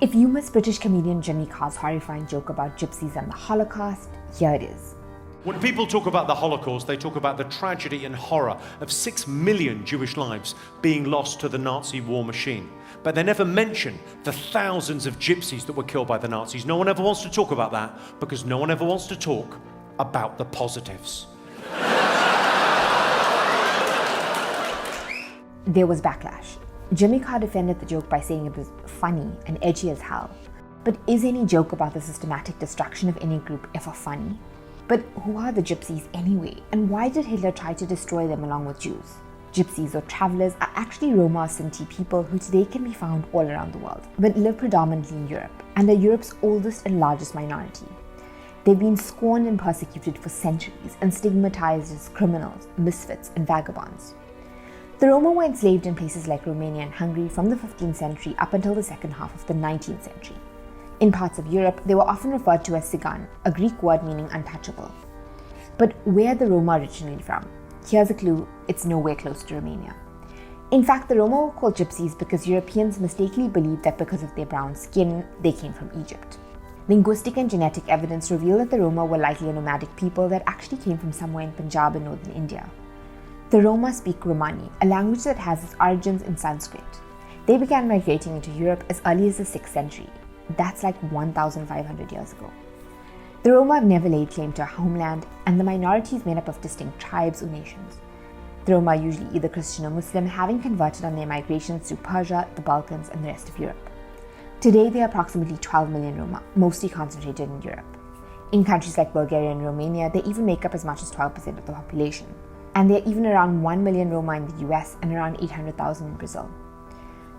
If you miss British comedian Jimmy Carr's horrifying joke about gypsies and the Holocaust, here it is. When people talk about the Holocaust, they talk about the tragedy and horror of 6 million Jewish lives being lost to the Nazi war machine. But they never mention the thousands of gypsies that were killed by the Nazis. No one ever wants to talk about that because no one ever wants to talk about the positives. There was backlash. Jimmy Carr defended the joke by saying it was funny and edgy as hell. But is any joke about the systematic destruction of any group ever funny? But who are the gypsies anyway? And why did Hitler try to destroy them along with Jews? Gypsies or travelers are actually Roma or Sinti people who today can be found all around the world, but live predominantly in Europe and are Europe's oldest and largest minority. They've been scorned and persecuted for centuries and stigmatized as criminals, misfits, and vagabonds. The Roma were enslaved in places like Romania and Hungary from the 15th century up until the second half of the 19th century. In parts of Europe, they were often referred to as Tsigan, a Greek word meaning untouchable. But where are the Roma originally from? Here's a clue, it's nowhere close to Romania. In fact, the Roma were called gypsies because Europeans mistakenly believed that because of their brown skin, they came from Egypt. Linguistic and genetic evidence reveal that the Roma were likely a nomadic people that actually came from somewhere in Punjab in northern India. The Roma speak Romani, a language that has its origins in Sanskrit. They began migrating into Europe as early as the 6th century. That's like 1,500 years ago. The Roma have never laid claim to a homeland, and the minority is made up of distinct tribes or nations. The Roma are usually either Christian or Muslim, having converted on their migrations through Persia, the Balkans, and the rest of Europe. Today, there are approximately 12 million Roma, mostly concentrated in Europe. In countries like Bulgaria and Romania, they even make up as much as 12% of the population. And there are even around 1 million Roma in the US and around 800,000 in Brazil.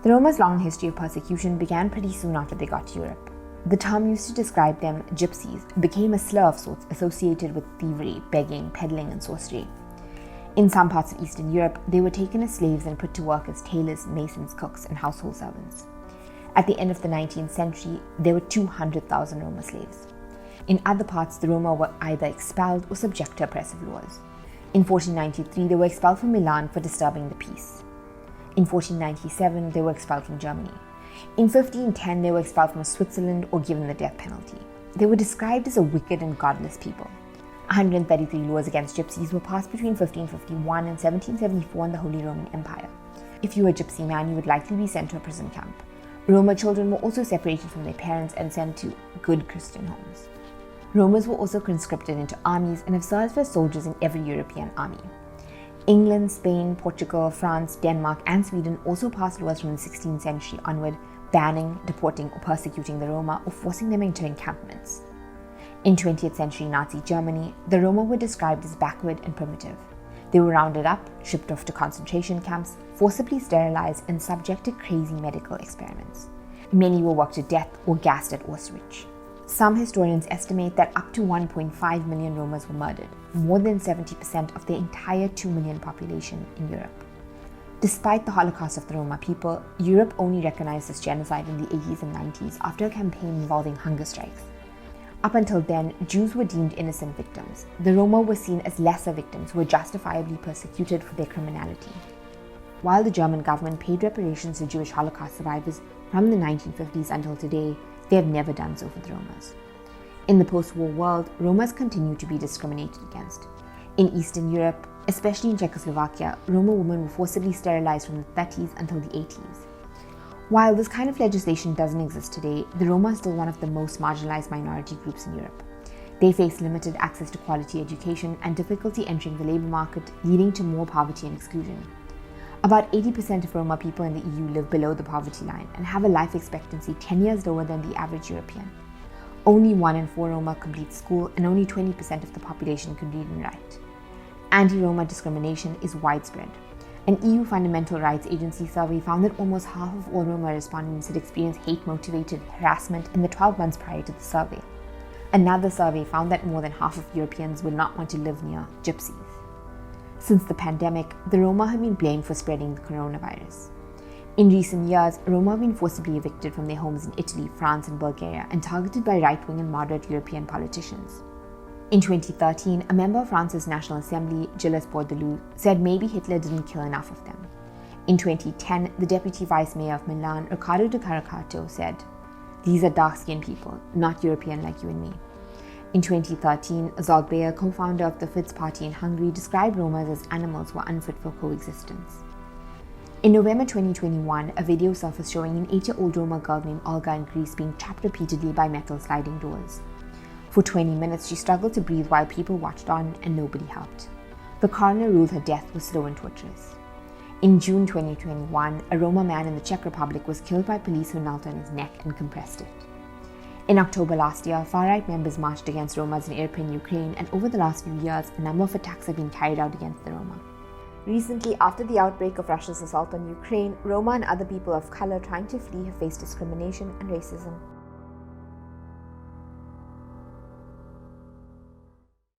The Roma's long history of persecution began pretty soon after they got to Europe. The term used to describe them, gypsies, became a slur of sorts associated with thievery, begging, peddling, and sorcery. In some parts of Eastern Europe, they were taken as slaves and put to work as tailors, masons, cooks, and household servants. At the end of the 19th century, there were 200,000 Roma slaves. In other parts, the Roma were either expelled or subject to oppressive laws. In 1493, they were expelled from Milan for disturbing the peace. In 1497, they were expelled from Germany. In 1510, they were expelled from Switzerland or given the death penalty. They were described as a wicked and godless people. 133 laws against gypsies were passed between 1551 and 1774 in the Holy Roman Empire. If you were a gypsy man, you would likely be sent to a prison camp. Roma children were also separated from their parents and sent to good Christian homes. Romas were also conscripted into armies and have served as soldiers in every European army. England, Spain, Portugal, France, Denmark, and Sweden also passed laws from the 16th century onward banning, deporting, or persecuting the Roma or forcing them into encampments. In 20th century Nazi Germany, the Roma were described as backward and primitive. They were rounded up, shipped off to concentration camps, forcibly sterilized, and subject to crazy medical experiments. Many were worked to death or gassed at Auschwitz. Some historians estimate that up to 1.5 million Romas were murdered, more than 70% of the entire 2 million population in Europe. Despite the Holocaust of the Roma people, Europe only recognized this genocide in the 80s and 90s after a campaign involving hunger strikes. Up until then, Jews were deemed innocent victims. The Roma were seen as lesser victims who were justifiably persecuted for their criminality. While the German government paid reparations to Jewish Holocaust survivors from the 1950s until today, they have never done so for the Romas. In the post-war world, Romas continue to be discriminated against. In Eastern Europe, especially in Czechoslovakia, Roma women were forcibly sterilized from the 30s until the 80s. While this kind of legislation doesn't exist today, the Roma are still one of the most marginalized minority groups in Europe. They face limited access to quality education and difficulty entering the labor market, leading to more poverty and exclusion. About 80% of Roma people in the EU live below the poverty line and have a life expectancy 10 years lower than the average European. Only 1 in 4 Roma complete school, and only 20% of the population can read and write. Anti-Roma discrimination is widespread. An EU Fundamental Rights Agency survey found that almost half of all Roma respondents had experienced hate-motivated harassment in the 12 months prior to the survey. Another survey found that more than half of Europeans would not want to live near gypsies. Since the pandemic, the Roma have been blamed for spreading the coronavirus. In recent years, Roma have been forcibly evicted from their homes in Italy, France, and Bulgaria and targeted by right-wing and moderate European politicians. In 2013, a member of France's National Assembly, Gilles Bordelou, said maybe Hitler didn't kill enough of them. In 2010, the deputy vice mayor of Milan, Riccardo Di Caricato, said, These are dark-skinned people, not European like you and me. In 2013, Zsolt Bayer, co-founder of the Fidesz party in Hungary, described Romas as animals who are unfit for coexistence. In November 2021, a video surfaced showing an 8-year-old Roma girl named Olga in Greece being trapped repeatedly by metal sliding doors. For 20 minutes, she struggled to breathe while people watched on and nobody helped. The coroner ruled her death was slow and torturous. In June 2021, a Roma man in the Czech Republic was killed by police who knelt on his neck and compressed it. In October last year, far-right members marched against Romas in Irpin, Ukraine, and over the last few years, a number of attacks have been carried out against the Roma. Recently, after the outbreak of Russia's assault on Ukraine, Roma and other people of color trying to flee have faced discrimination and racism.